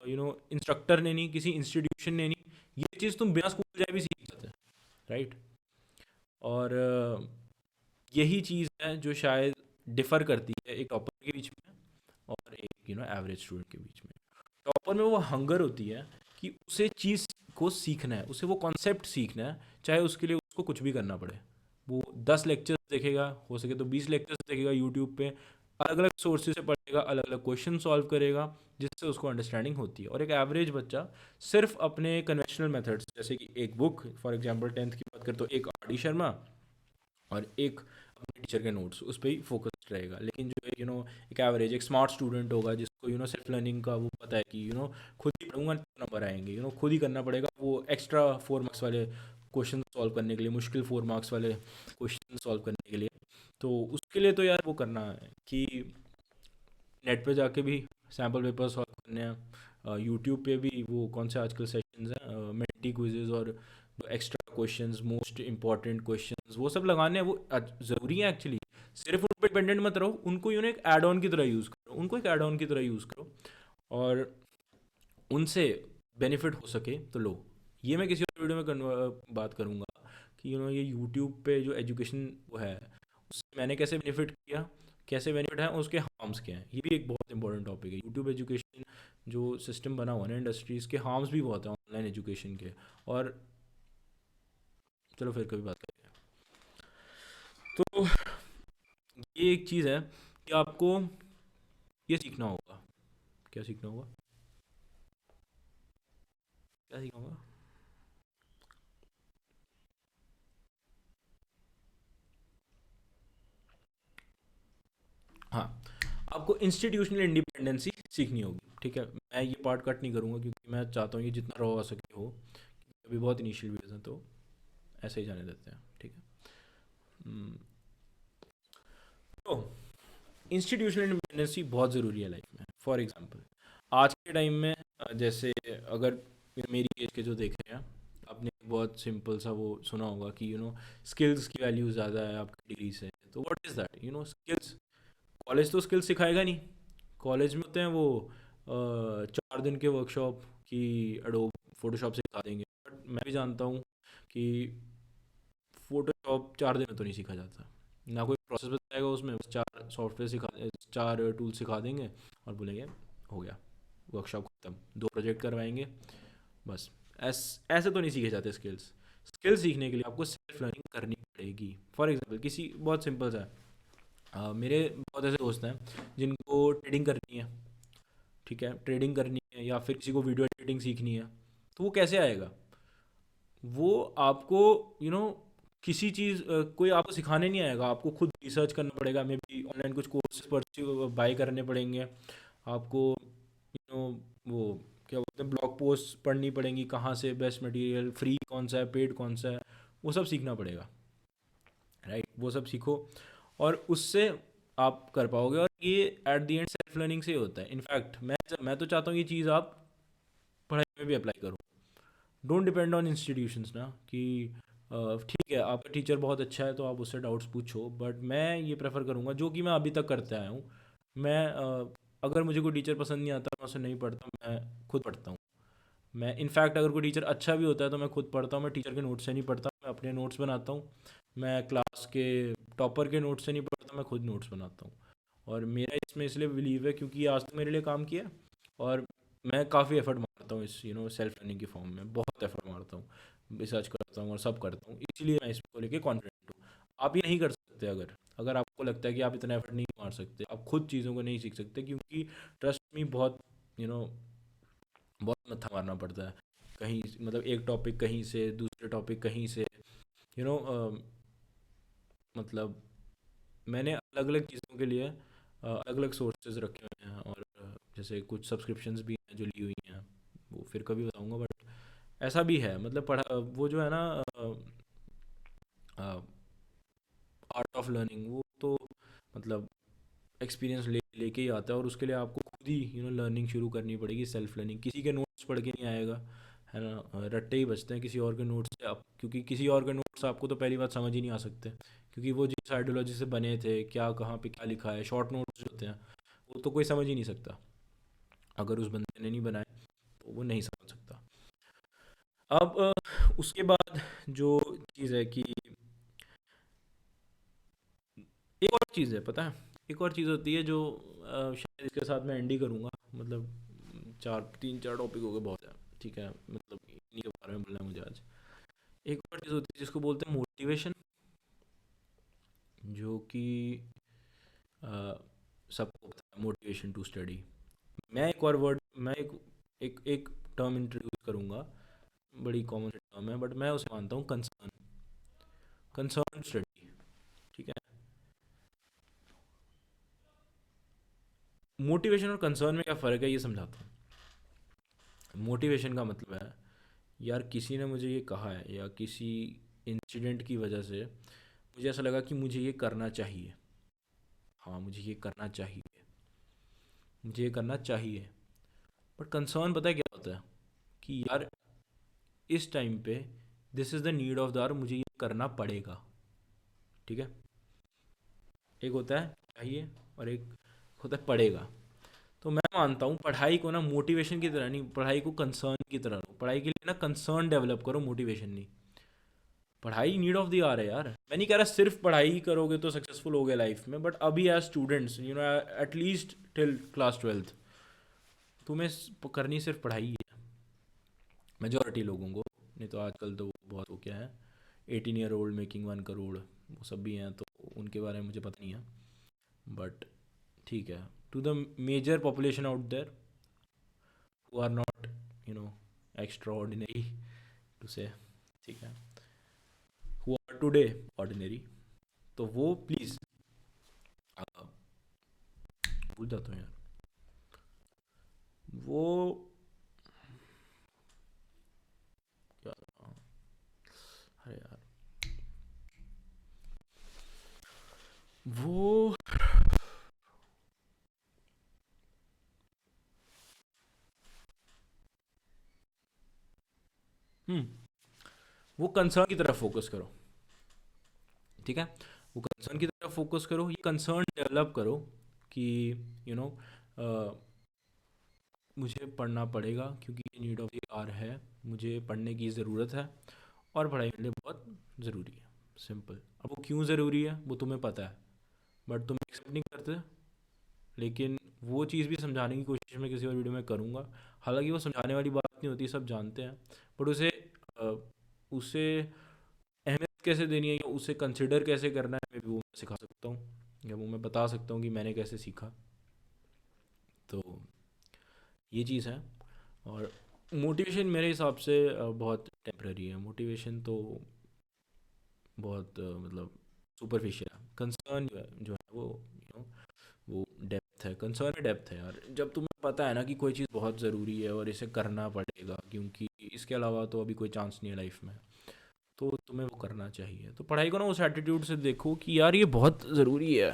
इंस्ट्रक्टर ने नहीं, किसी इंस्टीट्यूशन ने नहीं, ये चीज़ तुम बिना स्कूल जाए भी सीख जाते हैं, राइट? और यही चीज़ है जो शायद डिफ़र करती है एक टॉपर के बीच में और एक एवरेज स्टूडेंट के बीच में. टॉपर में वो हंगर होती है कि उसे चीज़ को सीखना है, उसे वो कॉन्सेप्ट सीखना है, चाहे उसके लिए उसको कुछ भी करना पड़े. वो 10 लेक्चर्स देखेगा, हो सके तो 20 लेक्चर्स देखेगा यूट्यूब पे, अलग अलग सोर्सेज से पढ़ेगा, अलग अलग क्वेश्चन सॉल्व करेगा, जिससे उसको अंडरस्टैंडिंग होती है. और एक एवरेज बच्चा सिर्फ अपने कन्वेंशनल मेथड्स, जैसे कि एक बुक, फॉर एग्जांपल 10th की बात करें तो एक आर डी शर्मा और एक अपने टीचर के नोट्स, उस पर ही फोकस्ड रहेगा. लेकिन जो एक एवरेज, एक स्मार्ट स्टूडेंट होगा जिसको सेल्फ लर्निंग का वो पता है कि खुद ही पढ़ूंगा तो नंबर आएंगे, खुद ही करना पड़ेगा वो एक्स्ट्रा 4 मार्क्स वाले क्वेश्चन सॉल्व करने के लिए, मुश्किल 4 मार्क्स वाले क्वेश्चन सॉल्व करने के लिए. तो उसके लिए तो यार वो करना है कि नेट पे जाके भी सैम्पल पेपर सॉल्व करने हैं, यूट्यूब पे भी वो कौन से आजकल सेशंस हैं, मेंटी क्विजेज और extra questions, most important questions, वो सब लगाने हैं. वो ज़रूरी है एक्चुअली. सिर्फ उन पर डिपेंडेंट मत रहो, उनको एक ऐड ऑन की तरह यूज़ करो, उनको एक ऐड ऑन की तरह यूज़ करो और उनसे बेनिफिट हो सके तो लो. ये मैं किसी और वीडियो में बात करूँगा कि ये यूट्यूब पे जो एजुकेशन वो है उससे मैंने कैसे बेनिफिट किया, कैसे बेनिफिट है, उसके हार्म्स क्या हैं. ये भी एक बहुत इंपॉर्टेंट टॉपिक है. यूट्यूब एजुकेशन जो सिस्टम बना हुआ है ना इंडस्ट्रीज़ के, हार्म्स भी बहुत हैं ऑनलाइन एजुकेशन के. और चलो फिर कभी बात करेंगे. तो ये एक चीज़ है कि आपको ये सीखना होगा. क्या सीखना होगा? क्या सीखना होगा? हाँ, आपको इंस्टीट्यूशनल इंडिपेंडेंसी सीखनी होगी. ठीक है, मैं ये पार्ट कट नहीं करूँगा क्योंकि मैं चाहता हूँ ये जितना रॉ आ सके हो. अभी बहुत इनिशियल वीडियोस हैं तो ऐसे ही जाने देते हैं. ठीक है. हम्म, तो इंस्टीट्यूशनल इंडिपेंडेंसी बहुत ज़रूरी है लाइफ में. फॉर एग्जांपल आज के टाइम में जैसे अगर मेरी एज के जो देख रहे हैं, आपने बहुत सिंपल सा वो सुना होगा कि स्किल्स की वैल्यू ज़्यादा है आपकी डिग्री से. तो what is that? Skills. College तो स्किल्स सिखाएगा नहीं. कॉलेज में होते हैं वो 4 दिन के वर्कशॉप की एडोब फोटोशॉप सिखा देंगे. बट मैं भी जानता हूँ कि फोटोशॉप 4 दिन में तो नहीं सीखा जाता. ना कोई प्रोसेस बताएगा उसमें, बस 4 सॉफ्टवेयर सिखा, 4 टूल सिखा देंगे और बोलेंगे हो गया, वर्कशॉप खत्म. 2 प्रोजेक्ट करवाएंगे बस. ऐसे तो नहीं सीखे जाते स्किल्स. स्किल्स सीखने के लिए आपको सेल्फ लर्निंग करनी पड़ेगी. फॉर एग्जांपल किसी बहुत सिंपल सा मेरे बहुत ऐसे दोस्त हैं जिनको ट्रेडिंग करनी है. ठीक है, ट्रेडिंग करनी है या फिर किसी को वीडियो एडिटिंग सीखनी है. तो वो कैसे आएगा? वो आपको किसी चीज़ कोई आपको सिखाने नहीं आएगा. आपको खुद रिसर्च करना पड़ेगा, मे बी ऑनलाइन कुछ कोर्सेज पर बाय करने पड़ेंगे आपको. वो क्या बोलते हैं, ब्लॉग पोस्ट पढ़नी पड़ेंगी, कहाँ से बेस्ट मटेरियल, फ्री कौन सा है, पेड कौन सा है, वो सब सीखना पड़ेगा, राइट? वो सब सीखो और उससे आप कर पाओगे। और ये at the end self learning से ही होता है। इनफैक्ट मैं तो चाहता हूँ ये चीज़ आप पढ़ाई में भी अप्लाई करो। डोंट डिपेंड ऑन इंस्टीट्यूशंस ना कि ठीक है आपका टीचर बहुत अच्छा है तो आप उससे डाउट्स पूछो, बट मैं ये प्रेफर करूँगा जो कि मैं अभी तक करते आया हूँ। मैं अगर मुझे कोई टीचर पसंद नहीं आता मैं उसे नहीं पढ़ता, मैं खुद पढ़ता हूँ। मैं इनफैक्ट अगर कोई टीचर अच्छा भी होता है तो मैं खुद पढ़ता हूँ। मैं टीचर के नोट्स से नहीं पढ़ता, मैं अपने नोट्स बनाता हूँ। मैं क्लास के टॉपर के नोट्स से नहीं पढ़ता, मैं खुद नोट्स बनाता हूँ। और मेरा इसमें इसलिए बिलीव है क्योंकि ये आज तक मेरे लिए काम किया है। और मैं काफ़ी एफर्ट मारता हूँ इस सेल्फ लर्निंग की फॉर्म में, बहुत एफर्ट मारता हूँ, रिसर्च करता हूँ और सब करता हूँ, इसलिए मैं इसको लेके कॉन्फिडेंट हूँ। आप ये नहीं कर सकते अगर अगर आपको लगता है कि आप इतना एफर्ट नहीं मार सकते, आप खुद चीज़ों को नहीं सीख सकते, क्योंकि ट्रस्ट में बहुत यू नो बहुत मत्था मारना पड़ता है। कहीं मतलब एक टॉपिक कहीं से, दूसरे टॉपिक कहीं से, यू नो मतलब मैंने अलग अलग चीज़ों के लिए अलग अलग सोर्सेज रखे हुए हैं। और जैसे कुछ सब्सक्रिप्शंस भी हैं जो ली हुई हैं, वो फिर कभी बताऊंगा। बट ऐसा भी है, मतलब पढ़ा वो जो है ना आर्ट ऑफ लर्निंग, वो तो मतलब एक्सपीरियंस लेके ही आता है। और उसके लिए आपको खुद ही लर्निंग शुरू करनी पड़ेगी, सेल्फ लर्निंग। किसी के नोट्स पढ़ के नहीं आएगा, है ना? रट्टे ही बचते हैं किसी और के नोट्स से आप, क्योंकि किसी और के नोट्स आपको तो पहली बात समझ ही नहीं आ सकते, क्योंकि वो जिस आइडियोलॉजी से बने थे, क्या कहाँ पे क्या लिखा है, शॉर्ट नोट्स जो होते हैं वो तो कोई समझ ही नहीं सकता। अगर उस बंदे ने नहीं बनाए तो वो नहीं समझ सकता। अब उसके बाद जो चीज़ है कि एक और चीज़ है, पता है? एक और चीज़ होती है जो शायद इसके साथ मैं एंड ही करूँगा। मतलब चार तीन चार टॉपिक हो गए, बहुत है, ठीक है? मतलब इन्हीं के बारे में बोलना है मुझे आज। एक और चीज़ होती है जिसको बोलते हैं मोटिवेशन, जो कि अ, सबको पता है, मोटिवेशन टू स्टडी। मैं एक और वर्ड मैं एक टर्म इंट्रोड्यूस करूँगा, बड़ी कॉमन टर्म है, बट मैं उसे मानता हूँ कंसर्न। कंसर्न स्टडी, ठीक है? मोटिवेशन और कंसर्न में क्या फ़र्क है ये समझाता हूँ। मोटिवेशन का मतलब है, यार किसी ने मुझे ये कहा है, या किसी इंसिडेंट की वजह से मुझे ऐसा लगा कि मुझे ये करना चाहिए। हाँ, मुझे ये करना चाहिए, मुझे ये करना चाहिए। बट कंसर्न पता है क्या होता है? कि यार इस टाइम पे this is the need of the hour, मुझे ये करना पड़ेगा, ठीक है? एक होता है चाहिए और एक होता है पड़ेगा। तो मैं मानता हूँ पढ़ाई को ना मोटिवेशन की तरह नहीं, पढ़ाई को कंसर्न की तरह लो। पढ़ाई के लिए ना कंसर्न डेवलप करो, मोटिवेशन नहीं। पढ़ाई नीड ऑफ द आवर है यार। मैं नहीं कह रहा सिर्फ पढ़ाई ही करोगे तो सक्सेसफुल होगे लाइफ में, बट अभी as students at least till class 12th तुम्हें करनी सिर्फ पढ़ाई ही है, मेजोरिटी लोगों को। नहीं तो आजकल तो बहुत हो क्या है, 18 ईयर ओल्ड मेकिंग 1 करोड़, वो सब भी हैं, तो उनके बारे में मुझे पता नहीं है। बट ठीक है, to the major population out there who are not you know extraordinary to say, ठीक है, हु आर टुडे ऑर्डिनरी, तो वो प्लीज़ भूल जाता हूँ यार, वो क्या था? अरे यार वो हम्म वो कंसर्न की तरफ फोकस करो, ठीक है? वो कंसर्न की तरफ फोकस करो, ये कंसर्न डेवलप करो कि यू नो मुझे पढ़ना पड़ेगा क्योंकि ये नीड ऑफ द आवर है, मुझे पढ़ने की ज़रूरत है और पढ़ाई मेरे लिए बहुत ज़रूरी है। सिंपल। अब वो क्यों ज़रूरी है वो तुम्हें पता है, बट तुम एक्सेप्ट नहीं करते। लेकिन वो चीज़ भी समझाने की कोशिश मैं किसी और वीडियो में करूँगा। हालांकि वो समझाने वाली बात नहीं होती, सब जानते हैं, बट अ, उसे अहमियत कैसे देनी है या उसे कंसिडर कैसे करना है, मैं भी वो मैं सिखा सकता हूँ, या वो मैं बता सकता हूँ कि मैंने कैसे सीखा। तो ये चीज़ है। और मोटिवेशन मेरे हिसाब से बहुत टेम्पररी है। मोटिवेशन तो बहुत मतलब सुपरफिशियल है। कंसर्न जो है वो वो डेप्थ है। कंसर्न में डेप्थ है यार, जब तुम्हें पता है ना कि कोई चीज़ बहुत ज़रूरी है और इसे करना पड़ेगा क्योंकि इसके अलावा तो अभी कोई चांस नहीं है लाइफ में, तो तुम्हें वो करना चाहिए। तो पढ़ाई को ना उस एटीट्यूड से देखो कि यार ये बहुत ज़रूरी है,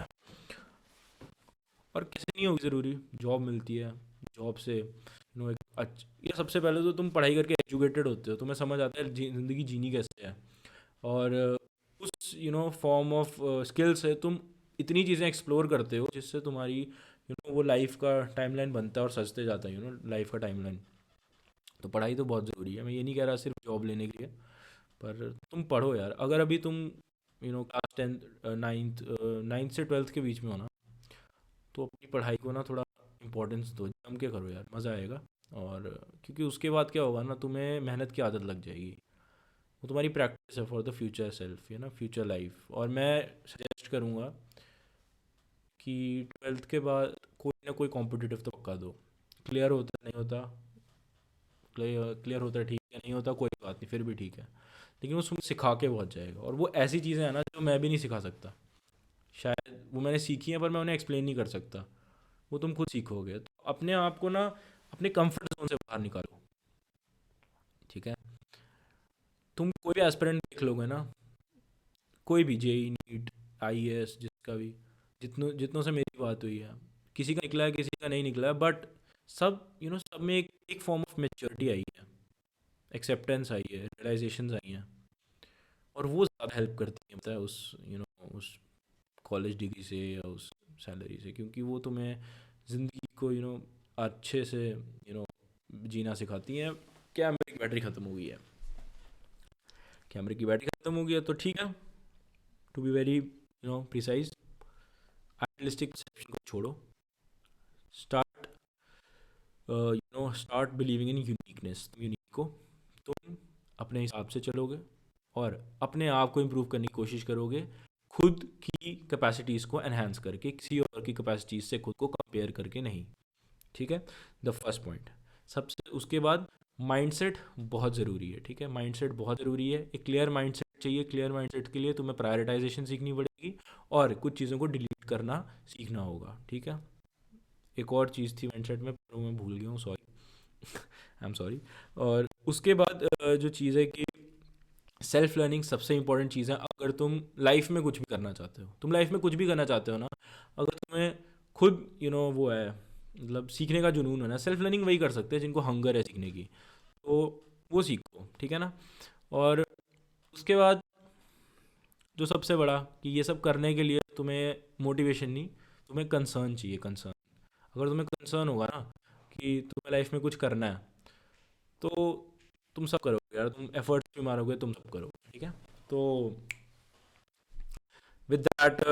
और कैसे नहीं होगी ज़रूरी, जॉब मिलती है, जॉब से एक ये सबसे पहले तो तुम पढ़ाई करके एजुकेटेड होते हो, तुम्हें समझ आता है ज़िंदगी जीनी कैसे है। और उस फॉर्म ऑफ स्किल से तुम इतनी चीज़ें एक्सप्लोर करते हो जिससे तुम्हारी वो लाइफ का टाइमलाइन बनता है और सजते जाता है लाइफ का टाइमलाइन। तो पढ़ाई तो बहुत ज़रूरी है, मैं ये नहीं कह रहा सिर्फ जॉब लेने के लिए, पर तुम पढ़ो यार। अगर अभी तुम क्लास 10th 9th से 12th के बीच में हो ना, तो अपनी पढ़ाई को ना थोड़ा इम्पोर्टेंस दो, जम के करो यार, मज़ा आएगा। और क्योंकि उसके बाद क्या होगा ना, तुम्हें मेहनत की आदत लग जाएगी, वो तुम्हारी प्रैक्टिस है for the future self, future life. और मैं सजेस्ट करूँगा कि 12th के बाद कोई ना कोई कॉम्पिटिटिव तो पक्का दो। क्लियर होता नहीं होता, क्लियर होता है ठीक है, नहीं होता कोई बात नहीं, फिर भी ठीक है, लेकिन वो तुम्हें सिखा के बहुत जाएगा। और वो ऐसी चीज़ें हैं ना जो मैं भी नहीं सिखा सकता, शायद वो मैंने सीखी हैं पर मैं उन्हें एक्सप्लेन नहीं कर सकता, वो तुम खुद सीखोगे। तो अपने आप को ना अपने कंफर्ट जोन से बाहर निकालो, ठीक है। तुम कोई भी एस्पिरेंट देख लोगे ना, कोई भी जेई नीट आईएएस जिसका भी, जितनों जितनों से मेरी बात हुई है, किसी का निकला है किसी का नहीं निकला है, बट सब सब में एक फॉर्म ऑफ मेच्योरिटी आई है, एक्सेप्टेंस आई है, रियलाइजेशन आई हैं। और वो ज़्यादा हेल्प करती है, पता है, उस उस कॉलेज डिग्री से या उस सैलरी से, क्योंकि वो तुम्हें ज़िंदगी को अच्छे से जीना सिखाती हैं। कैमरे की बैटरी ख़त्म हो गई है, कैमरे की बैटरी ख़त्म हो गई है, तो ठीक है, to be very precise, idealistic perception को छोड़ो, start start believing in uniqueness. Unique को तुम अपने हिसाब से चलोगे और अपने आप को इम्प्रूव करने की कोशिश करोगे, खुद की कैपेसिटीज़ को एनहांस करके, किसी और की कैपेसिटीज़ से खुद को कंपेयर करके नहीं, ठीक है। The first point. सबसे उसके बाद माइंडसेट बहुत ज़रूरी है, ठीक है, माइंडसेट बहुत ज़रूरी है। एक क्लियर माइंडसेट चाहिए, क्लियर माइंडसेट के लिए तुम्हें प्रायोरिटाइजेशन सीखनी पड़ेगी और कुछ चीज़ों को डिलीट करना सीखना होगा, ठीक है। एक और चीज़ थी माइंडसेट में पर मैं भूल गया हूँ, सॉरी, आई एम सॉरी। और उसके बाद जो चीज़ है कि सेल्फ लर्निंग सबसे इंपॉर्टेंट चीज़ है। अगर तुम लाइफ में कुछ भी करना चाहते हो, तुम लाइफ में कुछ भी करना चाहते हो ना, अगर तुम्हें खुद वो है, मतलब सीखने का जुनून है ना, सेल्फ लर्निंग वही कर सकते हैं जिनको हंगर है सीखने की, तो वो सीखो, ठीक है ना। और उसके बाद जो सबसे बड़ा कि ये सब करने के लिए तुम्हें मोटिवेशन नहीं, तुम्हें कंसर्न चाहिए, कंसर्न। अगर तुम्हें कंसर्न होगा ना कि तुम्हें लाइफ में कुछ करना है, तो तुम सब करोगे यार, तुम एफर्ट्स भी मारोगे, तुम सब करोगे, ठीक है। तो विद दैट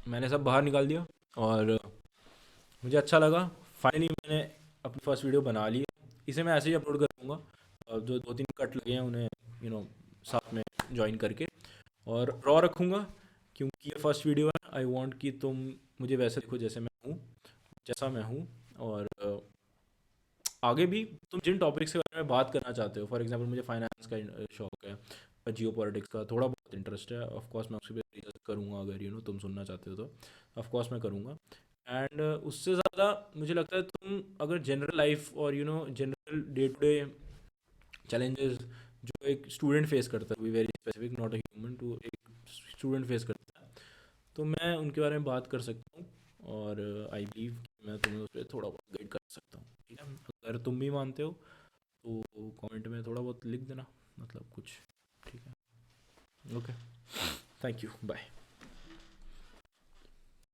मैंने सब बाहर निकाल दिया और मुझे अच्छा लगा। फाइनली मैंने अपनी फर्स्ट वीडियो बना ली है। इसे मैं ऐसे ही अपलोड कर दूँगा, और जो 2-3 कट लगे हैं उन्हें साथ में जॉइन करके, और रॉ रखूँगा, क्योंकि ये फर्स्ट वीडियो है। आई वांट कि तुम मुझे वैसे देखो जैसे मैं हूँ, जैसा मैं हूँ। और आगे भी तुम जिन टॉपिक्स के बारे में बात करना चाहते हो, फॉर एग्जांपल मुझे फाइनेंस का शौक है, जियो पॉलिटिक्स का थोड़ा बहुत इंटरेस्ट है, ऑफ कोर्स मैं उसके पे रिसर्च करूँगा, अगर तुम सुनना चाहते हो तो ऑफ कोर्स मैं करूँगा। एंड उससे ज़्यादा मुझे लगता है तुम अगर जनरल लाइफ और general day to day challenges जो एक स्टूडेंट फेस करता है, we very specific, not a human, to एक स्टूडेंट फेस करता है, तो मैं उनके बारे में बात कर सकता हूँ। और आई बिलीव मैं तुम्हें उस पर थोड़ा बहुत गाइड कर सकता हूँ, ठीक है। अगर तुम भी मानते हो तो कमेंट में थोड़ा बहुत लिख देना, मतलब कुछ, ठीक है। Okay, thank you, bye.